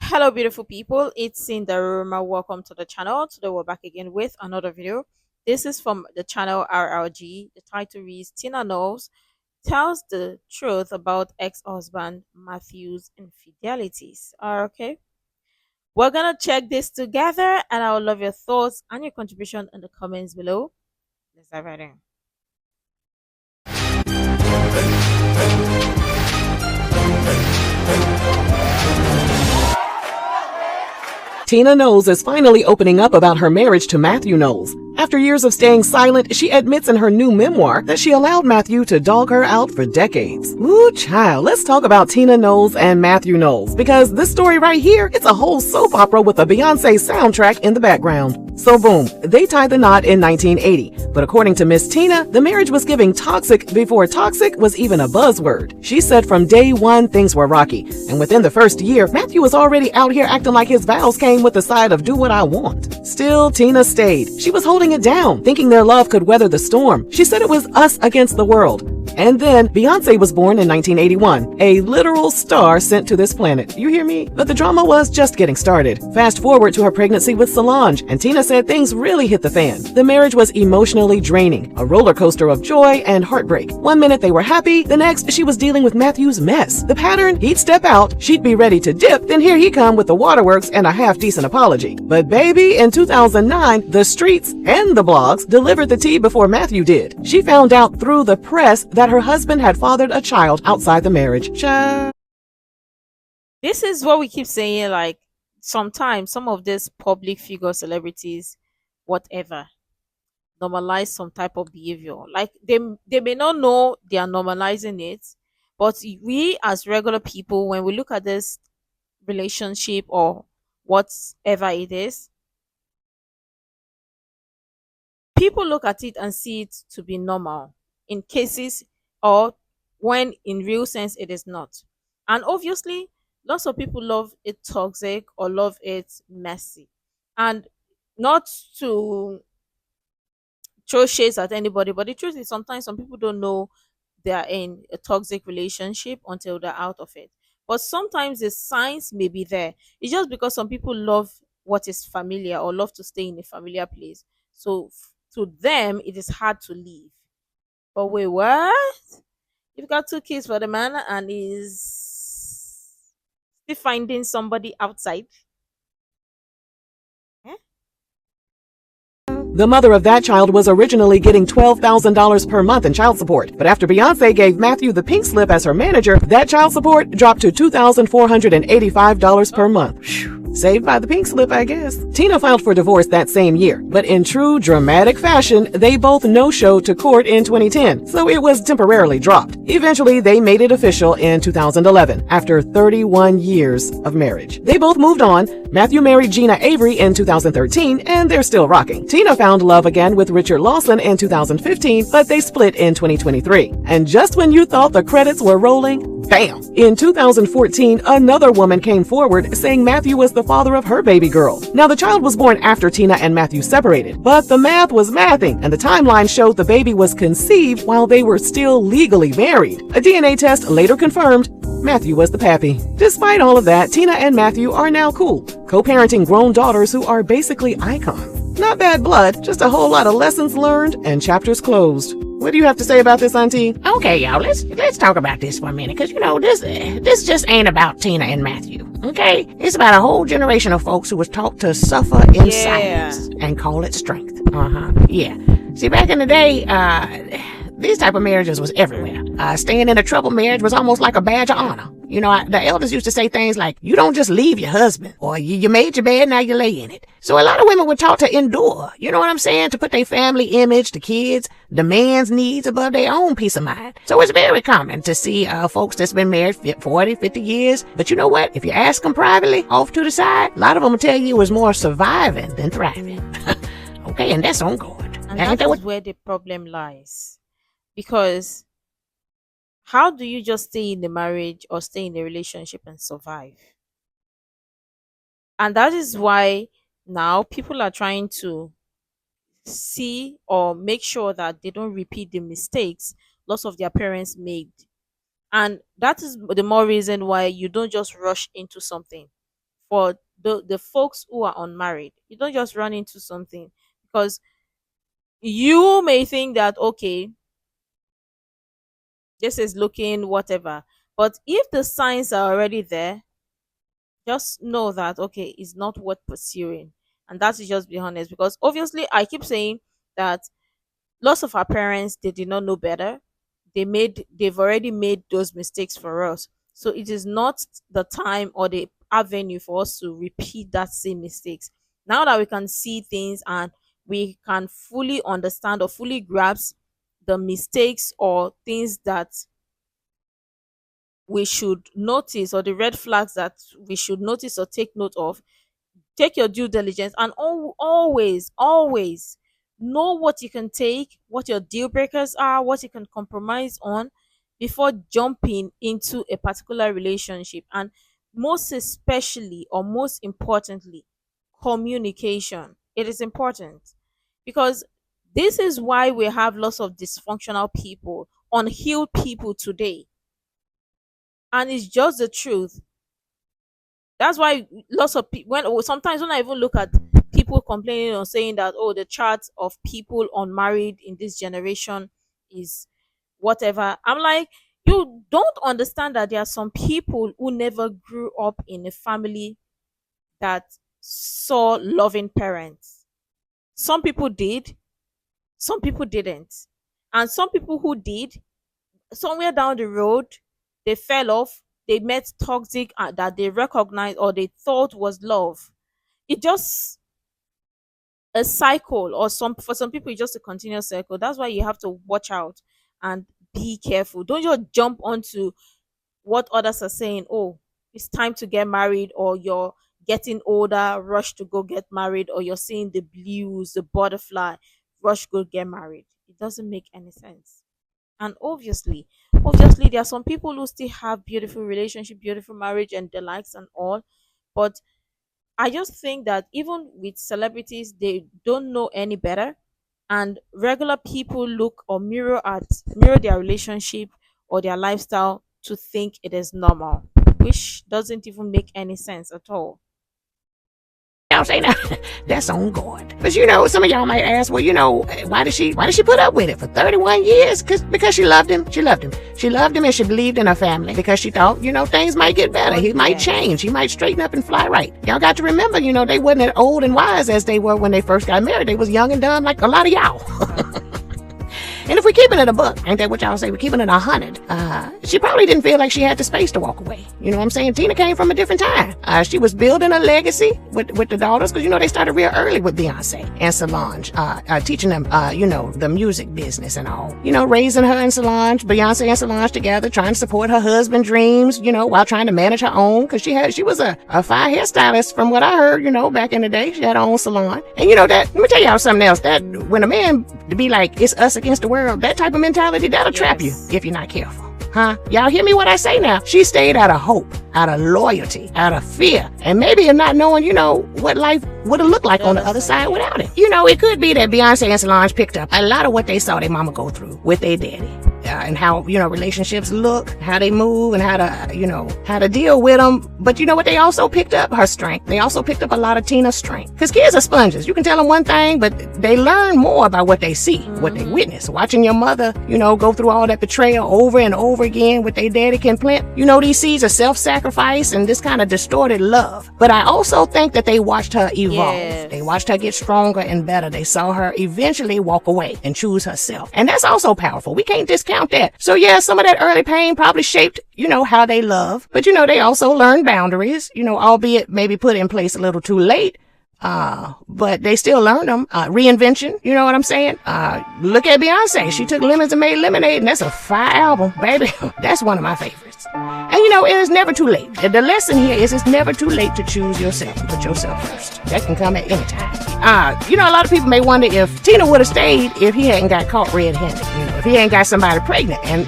Hello, beautiful people. It's Sindafam. Welcome to the channel. Today, we're back again with another video. This is from the channel RRG. The title reads Tina Knowles tells the truth about ex-husband Mathew's infidelities. Okay, we're gonna check this together, and I would love your thoughts and your contribution in the comments below. Let's dive right in. Tina Knowles is finally opening up about her marriage to Mathew Knowles. After years of staying silent, she admits in her new memoir that she allowed Mathew to dog her out for decades. Ooh, child, let's talk about Tina Knowles and Mathew Knowles, because this story right here, it's a whole soap opera with a Beyonce soundtrack in the background. So boom, they tied the knot in 1980, but according to Miss Tina, the marriage was giving toxic before toxic was even a buzzword. She said from day one things were rocky, and within the first year, Mathew was already out here acting like his vows came with the side of do what I want. Still, Tina stayed. She was holding it down, thinking their love could weather the storm. She said it was us against the world. And then Beyonce was born in 1981, a literal star sent to this planet. You hear me? But the drama was just getting started. Fast forward to her pregnancy with Solange, and Tina said things really hit the fan. The marriage was emotionally draining, a roller coaster of joy and heartbreak. One minute they were happy, the next she was dealing with Mathew's mess. The pattern, he'd step out, she'd be ready to dip, then here he come with the waterworks and a half-decent apology. But baby, in 2009, the streets and the blogs delivered the tea before Mathew did. She found out through the press that her husband had fathered a child outside the marriage. This is what we keep saying. Like sometimes, some of these public figure celebrities, whatever, normalize some type of behavior. Like they may not know they are normalizing it, but we as regular people, when we look at this relationship or whatever it is, people look at it and see it to be normal in cases or when in real sense it is not. And obviously, lots of people love it toxic or love it messy. And not to throw shades at anybody, but the truth is sometimes some people don't know they are in a toxic relationship until they're out of it. But sometimes the signs may be there. It's just because some people love what is familiar or love to stay in a familiar place. So to them, it is hard to leave. But wait, what? You've got two kids for the man and is still finding somebody outside. Eh? The mother of that child was originally getting $12,000 per month in child support, but after Beyonce gave Mathew the pink slip as her manager, that child support dropped to $2,485 per month. Whew. Saved by the pink slip, I guess. Tina filed for divorce that same year, but in true dramatic fashion, they both no-showed to court in 2010, so it was temporarily dropped. Eventually, they made it official in 2011, after 31 years of marriage. They both moved on. Mathew married Gina Avery in 2013, and they're still rocking. Tina found love again with Richard Lawson in 2015, but they split in 2023. And just when you thought the credits were rolling, bam! In 2014, another woman came forward saying Mathew was the father of her baby girl. Now, the child was born after Tina and Mathew separated, but the math was mathing, and the timeline showed the baby was conceived while they were still legally married. A DNA test later confirmed Mathew was the pappy. Despite all of that, Tina and Mathew are now cool, co-parenting grown daughters who are basically icons. Not bad blood, just a whole lot of lessons learned and chapters closed. What do you have to say about this, Auntie? Okay, y'all, let's talk about this for a minute, because this just ain't about Tina and Mathew. Okay, it's about a whole generation of folks who was taught to suffer in silence and call it strength. Yeah. See, back in the day, these type of marriages was everywhere. Staying in a troubled marriage was almost like a badge of honor. The elders used to say things like, you don't just leave your husband, or you made your bed, now you lay in it. So a lot of women were taught to endure, you know what I'm saying? To put their family image, the kids, the man's needs above their own peace of mind. So it's very common to see folks that's been married 40, 50 years. But you know what? If you ask them privately, off to the side, a lot of them will tell you it was more surviving than thriving. Okay, and that's on God. And that is where the problem lies. Because how do you just stay in the marriage or stay in a relationship and survive? And that is why now people are trying to see or make sure that they don't repeat the mistakes lots of their parents made. And that is the more reason why you don't just rush into something. for the folks who are unmarried. You don't just run into something because you may think that okay, this is looking whatever. But if the signs are already there, just know that okay, it's not worth pursuing. And that is just be honest. Because obviously I keep saying that lots of our parents they did not know better. They've already made those mistakes for us. So it is not the time or the avenue for us to repeat that same mistakes. Now that we can see things and we can fully understand or fully grasp the mistakes or things that we should notice or the red flags that we should notice or take note of, take your due diligence and always know what you can take, what your deal breakers are, what you can compromise on before jumping into a particular relationship. And most especially or most importantly, communication. It is important because this is why we have lots of dysfunctional people, unhealed people today. And it's just the truth. That's why lots of people sometimes when I even look at people complaining or saying that oh the chart of people unmarried in this generation is whatever, I'm like, you don't understand that there are some people who never grew up in a family that saw loving parents. Some people did, some people didn't, and some people who did, somewhere down the road they fell off, they met toxic that they recognized or they thought was love. It just a cycle, or some for some people it's just a continuous cycle. That's why you have to watch out and be careful. Don't just jump onto what others are saying. Oh, it's time to get married, or you're getting older, rush to go get married, or you're seeing the blues, the butterfly, rush go get married. It doesn't make any sense. And obviously there are some people who still have beautiful relationship, beautiful marriage and the likes and all. But I just think that even with celebrities, they don't know any better, and regular people look or mirror their relationship or their lifestyle to think it is normal, which doesn't even make any sense at all. Y'all say now, that's on God. But some of y'all might ask, well, why did she put up with it for 31 years? Because she loved him. She loved him. She loved him and she believed in her family because she thought, things might get better. He might change. He might straighten up and fly right. Y'all got to remember, they wasn't as old and wise as they were when they first got married. They was young and dumb like a lot of y'all. And if we're keeping it a buck, ain't that what y'all say? We're keeping it 100. She probably didn't feel like she had the space to walk away. You know what I'm saying? Tina came from a different time. She was building a legacy with the daughters because, they started real early with Beyonce and Solange, teaching them, the music business and all. Raising her and Solange, Beyonce and Solange together, trying to support her husband's dreams, while trying to manage her own because she was a fire hairstylist from what I heard, back in the day. She had her own salon. And let me tell y'all something else, that when a man be like, it's us against the world, that type of mentality, that'll trap you if you're not careful. Huh? Y'all hear me what I say now? She stayed out of hope, out of loyalty, out of fear, and maybe of not knowing, what life would have looked like on the other side without him. It could be that Beyonce and Solange picked up a lot of what they saw their mama go through with their daddy. And how, relationships look, how they move, and how to deal with them. But what they also picked up? Her strength. They also picked up a lot of Tina's strength. Because kids are sponges. You can tell them one thing, but they learn more about what they see, what they witness. Watching your mother, go through all that betrayal over and over again with their daddy can plant, these seeds of self-sacrifice and this kind of distorted love. But I also think that they watched her evolve. Yes. They watched her get stronger and better. They saw her eventually walk away and choose herself. And that's also powerful. We can't discount that. So yeah, some of that early pain probably shaped, how they love. But they also learned boundaries, albeit maybe put in place a little too late. But they still learned them. Reinvention, you know what I'm saying? Look at Beyonce. She took lemons and made lemonade, and that's a fire album, baby. That's one of my favorites. And it is never too late. The lesson here is it's never too late to choose yourself and put yourself first. That can come at any time. A lot of people may wonder if Tina would have stayed if he hadn't got caught red-handed. If he ain't got somebody pregnant. And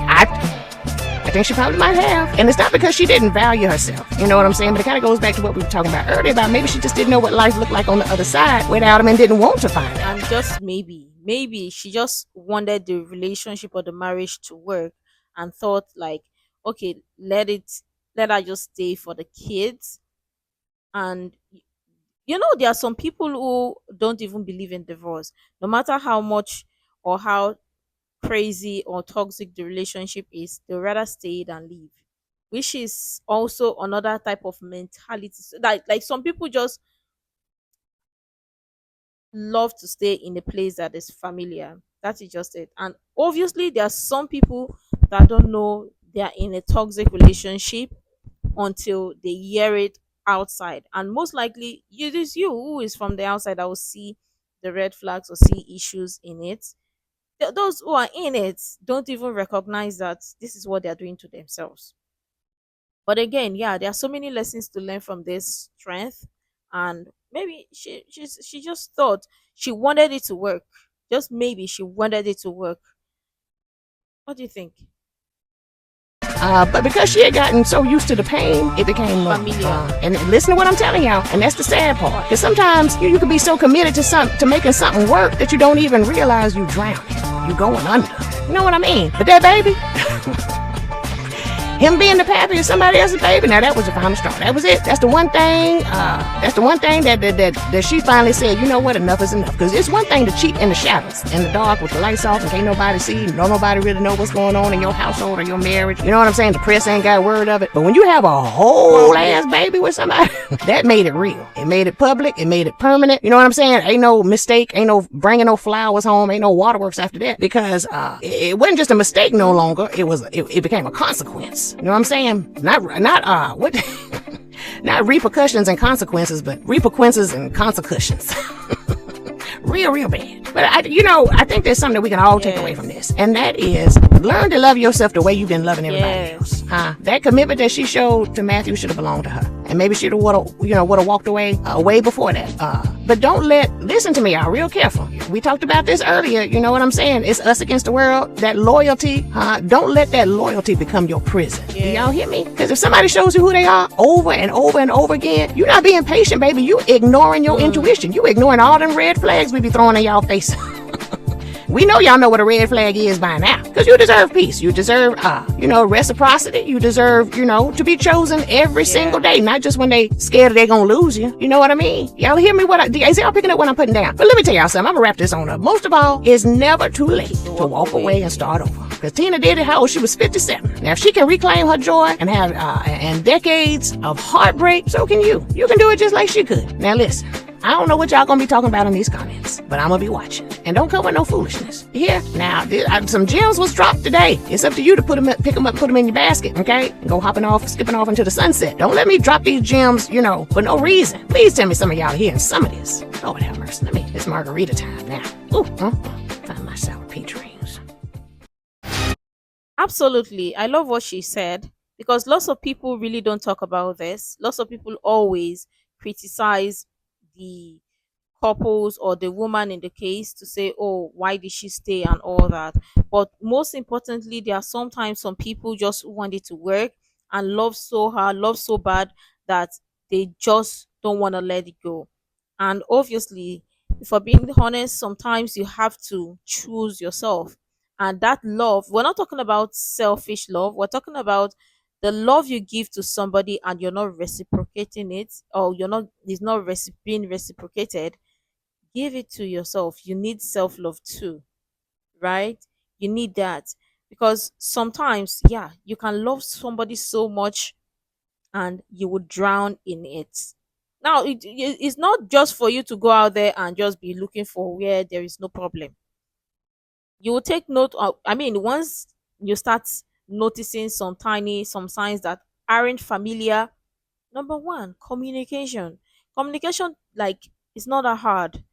I think she probably might have. And it's not because she didn't value herself. You know what I'm saying? But it kind of goes back to what we were talking about earlier about maybe she just didn't know what life looked like on the other side without him and didn't want to find out. And just maybe she just wanted the relationship or the marriage to work and thought like, okay, let her just stay for the kids And there are some people who don't even believe in divorce, no matter how much or how crazy or toxic the relationship is, they'll rather stay than leave, which is also another type of mentality. So, like some people just love to stay in a place that is familiar. That is just it. And obviously, there are some people that don't know they are in a toxic relationship until they hear it outside. And most likely, it is you who is from the outside that will see the red flags or see issues in it. Those who are in it don't even recognize that this is what they're doing to themselves. But again, yeah, there are so many lessons to learn from this strength, and maybe she just thought she wanted it to work. Just maybe she wanted it to work. What do you think? But because she had gotten so used to the pain, it became normal. Familiar. And listen to what I'm telling y'all, and that's the sad part. Because sometimes you can be so committed to making something work that you don't even realize you drowning. You going under. You know what I mean? But that baby, him being the pappy of somebody else's baby, now that was the final straw. That was it. That's the one thing. That's the one thing that she finally said. You know what? Enough is enough. Because it's one thing to cheat in the shadows, in the dark, with the lights off, and can't nobody see. Nobody really know what's going on in your household or your marriage. You know what I'm saying? The press ain't got word of it. But when you have a whole ass baby with somebody, that made it real. It made it public. It made it permanent. You know what I'm saying? Ain't no mistake. Ain't no bringing no flowers home. Ain't no waterworks after that. Because it wasn't just a mistake no longer. It became a consequence. You know what I'm saying? Not what not repercussions and consequences, but reperquences and consecutions. Real bad. But I think there's something that we can all take away from this, and that is learn to love yourself the way you've been loving everybody else. That commitment that she showed to Mathew should have belonged to her, and maybe she'd have would have walked away way before that. But listen to me, y'all, real careful. We talked about this earlier. You know what I'm saying? It's us against the world. That loyalty, don't let that loyalty become your prison. Do y'all hear me? Because if somebody shows you who they are over and over and over again, you're not being patient, baby. You ignoring your intuition. You ignoring all them red flags we be throwing in y'all face. We know y'all know what a red flag is by now. Because you deserve peace. You deserve, reciprocity. You deserve, to be chosen every single day. Not just when they scared they're going to lose you. You know what I mean? Y'all hear me? Is y'all picking up what I'm putting down? But let me tell y'all something. I'm going to wrap this on up. Most of all, it's never too late to walk away and start over. Because Tina did it, how old? She was 57. Now, if she can reclaim her joy and have and decades of heartbreak, so can you. You can do it just like she could. Now, listen. I don't know what y'all gonna be talking about in these comments, but I'm gonna be watching. And don't come with no foolishness. Here, now, some gems was dropped today. It's up to you to pick them up, put them in your basket, okay? And go skipping off into the sunset. Don't let me drop these gems, for no reason. Please tell me some of y'all are hearing some of this. Lord have mercy. It's margarita time now. Ooh, find my sour peach rings. Absolutely. I love what she said because lots of people really don't talk about this. Lots of people always criticize the couples or the woman in the case to say, oh, why did she stay and all that. But most importantly, there are sometimes some people just want it to work and love so hard, love so bad that they just don't want to let it go. And obviously, for being honest, sometimes you have to choose yourself. And that love, we're not talking about selfish love, we're talking about the love you give to somebody and you're not reciprocating it, or it's not being reciprocated. Give it to yourself. You need self-love too, right? You need that because sometimes, yeah, you can love somebody so much and you would drown in it. Now it's not just for you to go out there and just be looking for where there is no problem. You will take note of, once you start noticing some signs that aren't familiar. Number one, communication. Communication, like, it's not that hard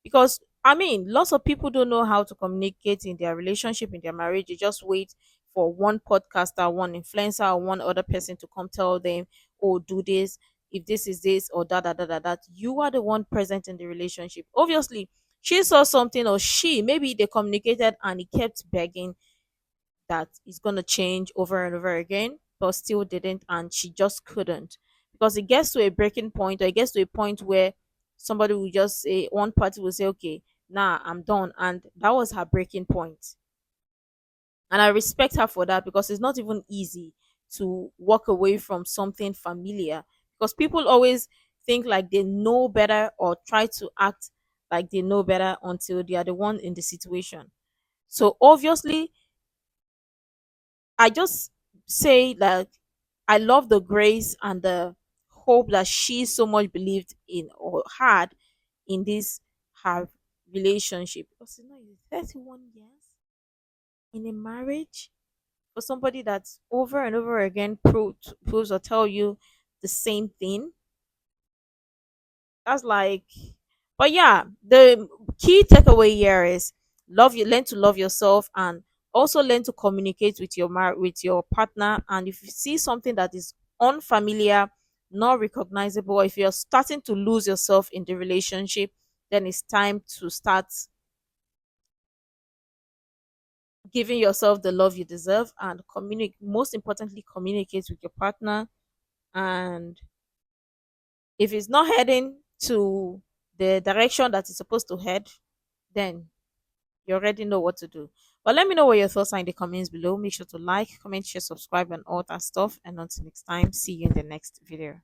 because lots of people don't know how to communicate in their relationship, in their marriage. They just wait for one podcaster, one influencer, or one other person to come tell them, oh, do this, if this is this, or that. You are the one present in the relationship. Obviously, she saw something, or maybe they communicated and he kept begging that it's going to change over and over again, but still didn't, and she just couldn't. Because it gets to a breaking point, or it gets to a point where somebody will just say, one party will say, okay, nah, I'm done. And that was her breaking point. And I respect her for that because it's not even easy to walk away from something familiar. Because people always think like they know better or try to act like they know better until they are the one in the situation. So obviously, I just say that I love the grace and the hope that she so much believed in or had in this her relationship. Because you know, it's 31 years in a marriage for somebody that's over and over again proves or tell you the same thing. That's like, but yeah, the key takeaway here is learn to love yourself, and also learn to communicate with with your partner. And if you see something that is unfamiliar, not recognizable, if you're starting to lose yourself in the relationship, then it's time to start giving yourself the love you deserve, and communicate, most importantly, communicate with your partner. And if it's not heading to the direction that it's supposed to head, then you already know what to do. But let me know what your thoughts are in the comments below. Make sure to like, comment, share, subscribe, and all that stuff. And until next time, see you in the next video.